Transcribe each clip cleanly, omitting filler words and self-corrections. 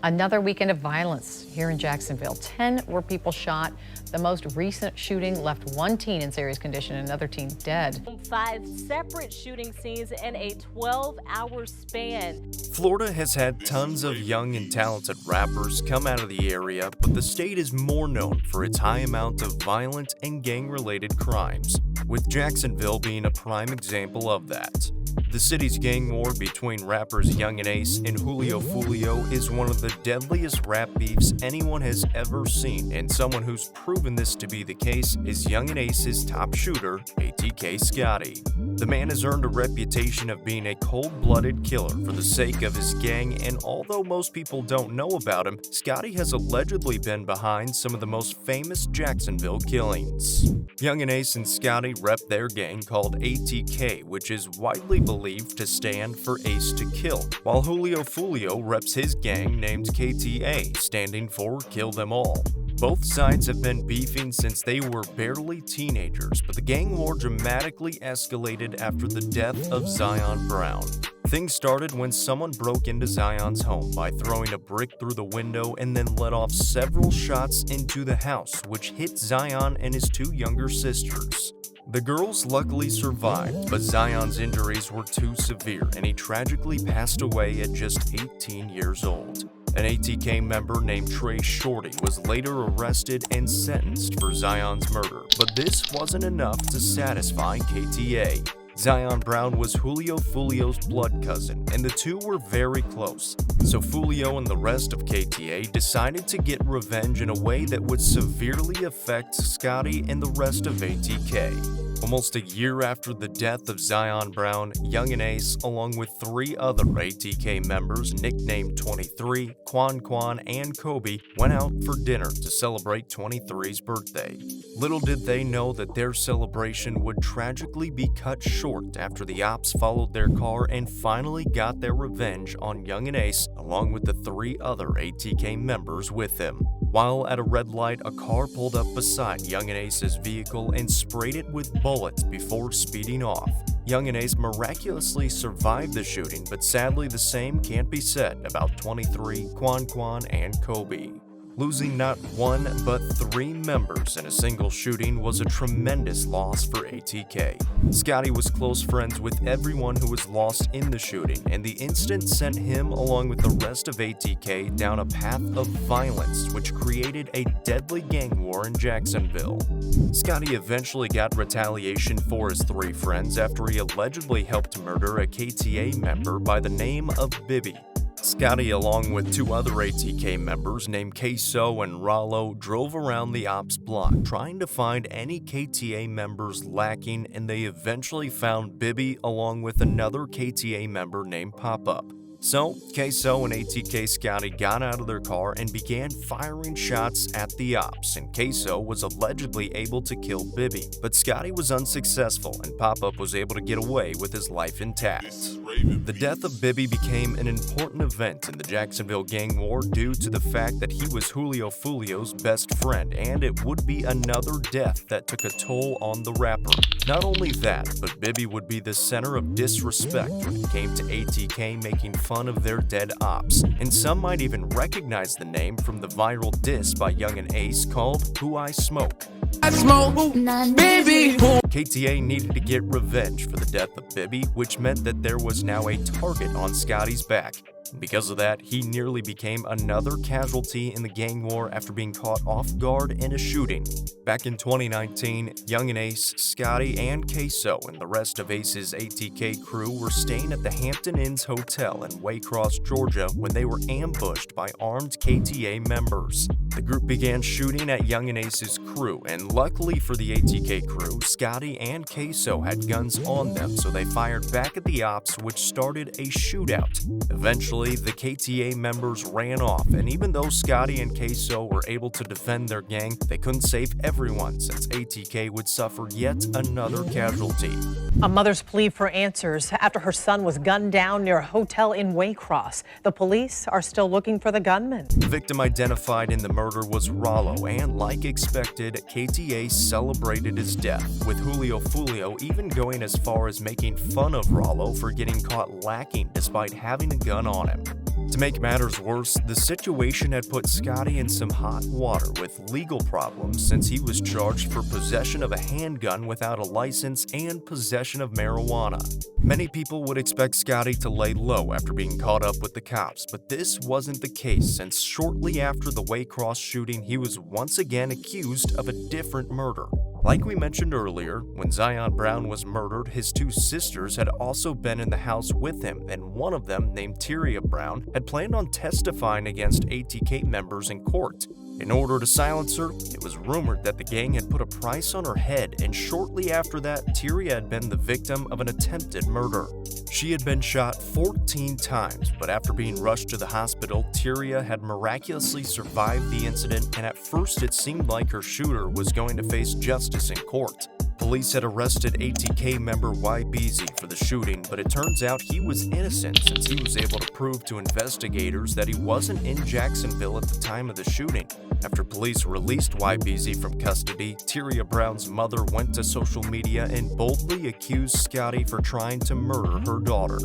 Another weekend of violence here in Jacksonville. 10 were people shot. The most recent shooting left one teen in serious condition and another teen dead. 5 separate shooting scenes in a 12-hour span. Florida has had tons of young and talented rappers come out of the area, but the state is more known for its high amount of violent and gang-related crimes, with Jacksonville being a prime example of that. The city's gang war between rappers Yungeen Ace and Julio Foolio is one of the deadliest rap beefs anyone has ever seen, and someone who's proven this to be the case is Yungeen Ace's top shooter, ATK Scotty. The man has earned a reputation of being a cold-blooded killer for the sake of his gang, and although most people don't know about him, Scotty has allegedly been behind some of the most famous Jacksonville killings. Yungeen Ace and Scotty rep their gang called ATK, which is widely believed to stand for Ace to Kill, while Julio Foolio reps his gang named KTA, standing for Kill Them All. Both sides have been beefing since they were barely teenagers, but the gang war dramatically escalated after the death of Zion Brown. Things started when someone broke into Zion's home by throwing a brick through the window and then let off several shots into the house, which hit Zion and his 2 younger sisters. The girls luckily survived, but Zion's injuries were too severe and he tragically passed away at just 18 years old. An ATK member named Trey Shorty was later arrested and sentenced for Zion's murder, but this wasn't enough to satisfy KTA. Zion Brown was Julio Foolio's blood cousin, and the two were very close. So Foolio and the rest of KTA decided to get revenge in a way that would severely affect Scotty and the rest of ATK. Almost a year after the death of Zion Brown, Yungeen Ace, along with 3 other ATK members nicknamed 23, Quan, and Kobe, went out for dinner to celebrate 23's birthday. Little did they know that their celebration would tragically be cut short after the ops followed their car and finally got their revenge on Yungeen Ace, along with the 3 other ATK members with him. While at a red light, a car pulled up beside Yungeen Ace's vehicle and sprayed it with bullets before speeding off. Yungeen Ace miraculously survived the shooting, but sadly the same can't be said about 23, Quan, and Kobe. Losing not 1 but 3 members in a single shooting was a tremendous loss for ATK. Scotty was close friends with everyone who was lost in the shooting, and the incident sent him along with the rest of ATK down a path of violence which created a deadly gang war in Jacksonville. Scotty eventually got retaliation for his 3 friends after he allegedly helped murder a KTA member by the name of Bibby. Scotty, along with 2 other ATK members named Queso and Rollo, drove around the ops block trying to find any KTA members lacking, and they eventually found Bibby along with another KTA member named Pop-Up. So, Queso and ATK Scotty got out of their car and began firing shots at the ops, and Queso was allegedly able to kill Bibby, but Scotty was unsuccessful and Pop-Up was able to get away with his life intact. The death of Bibby became an important event in the Jacksonville Gang War due to the fact that he was Julio Foolio's best friend, and it would be another death that took a toll on the rapper. Not only that, but Bibby would be the center of disrespect when it came to ATK making fun of their dead ops, and some might even recognize the name from the viral diss by Yungeen Ace called Who I Smoke. I smoke, baby. KTA needed to get revenge for the death of Bibby, which meant that there was now a target on Scotty's back. Because of that, he nearly became another casualty in the gang war after being caught off guard in a shooting. Back in 2019, Yungeen Ace, Scotty, and Queso and the rest of Ace's ATK crew were staying at the Hampton Inns Hotel in Waycross, Georgia, when they were ambushed by armed KTA members. The group began shooting at Yungeen Ace's crew, and luckily for the ATK crew, Scotty and Queso had guns on them, so they fired back at the ops, which started a shootout. Eventually, the KTA members ran off, and even though Scotty and Queso were able to defend their gang, they couldn't save everyone since ATK would suffer yet another casualty. A mother's plea for answers after her son was gunned down near a hotel in Waycross. The police are still looking for the gunman. The victim identified in the murder was Rollo, and like expected, KTA celebrated his death, with Julio Foolio even going as far as making fun of Rollo for getting caught lacking despite having a gun on him. To make matters worse, the situation had put Scotty in some hot water with legal problems since he was charged for possession of a handgun without a license and possession of marijuana. Many people would expect Scotty to lay low after being caught up with the cops, but this wasn't the case since shortly after the Waycross shooting, he was once again accused of a different murder. Like we mentioned earlier, when Zion Brown was murdered, his two sisters had also been in the house with him, and one of them, named Tyria Brown, had planned on testifying against ATK members in court. In order to silence her, it was rumored that the gang had put a price on her head, and shortly after that, Tyria had been the victim of an attempted murder. She had been shot 14 times, but after being rushed to the hospital, Tyria had miraculously survived the incident, and at first it seemed like her shooter was going to face justice in court. Police had arrested ATK member YBZ for the shooting, but it turns out he was innocent since he was able to prove to investigators that he wasn't in Jacksonville at the time of the shooting. After police released YBZ from custody, Tyria Brown's mother went to social media and boldly accused Scotty for trying to murder her daughter.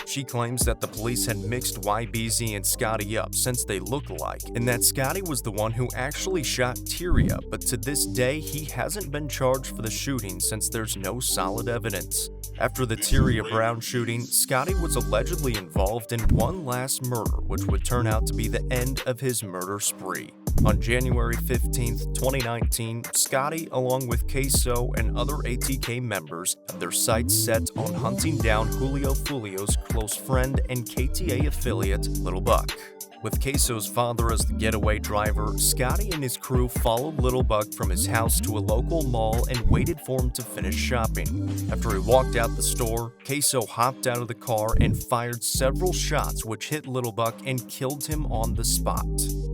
She claims that the police had mixed YBZ and Scotty up since they look alike, and that Scotty was the one who actually shot Tyria, but to this day he hasn't been charged for the shooting since there's no solid evidence. After the Tyria Brown shooting, Scotty was allegedly involved in one last murder, which would turn out to be the end of his murder spree. On January 15, 2019, Scotty, along with Queso and other ATK members, had their sights set on hunting down Julio Foolio's close friend and KTA affiliate, Little Buck. With Queso's father as the getaway driver, Scotty and his crew followed Little Buck from his house to a local mall and waited for him to finish shopping. After he walked out the store, Queso hopped out of the car and fired several shots which hit Little Buck and killed him on the spot.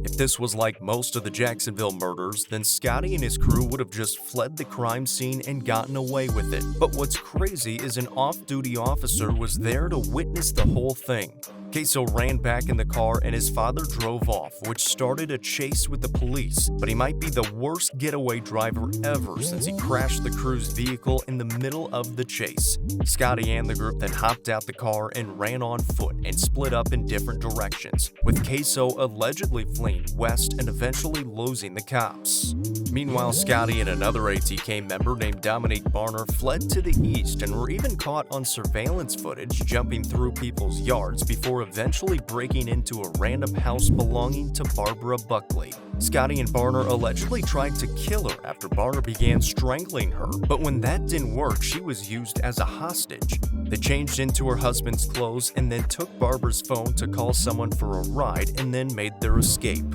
If this was like most of the Jacksonville murders, then Scotty and his crew would have just fled the crime scene and gotten away with it. But what's crazy is an off-duty officer was there to witness the whole thing. Queso ran back in the car and his father drove off, which started a chase with the police, but he might be the worst getaway driver ever since he crashed the crew's vehicle in the middle of the chase. Scotty and the group then hopped out the car and ran on foot and split up in different directions, with Queso allegedly fleeing west and eventually losing the cops. Meanwhile, Scotty and another ATK member named Dominique Barner fled to the east and were even caught on surveillance footage jumping through people's yards before eventually breaking into a random house belonging to Barbara Buckley. Scotty and Barner allegedly tried to kill her after Barner began strangling her, but when that didn't work, she was used as a hostage. They changed into her husband's clothes and then took Barbara's phone to call someone for a ride and then made their escape.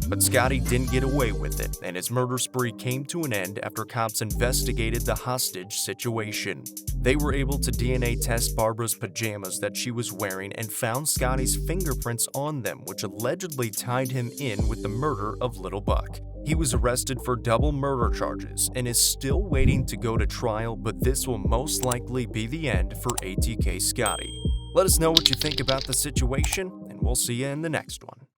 But Scotty didn't get away with it, and his murder spree came to an end after cops investigated the hostage situation. They were able to DNA test Barbara's pajamas that she was wearing and found Scotty's fingerprints on them, which allegedly tied him in with the murder of Little Buck. He was arrested for double murder charges and is still waiting to go to trial, but this will most likely be the end for ATK Scotty. Let us know what you think about the situation, and we'll see you in the next one.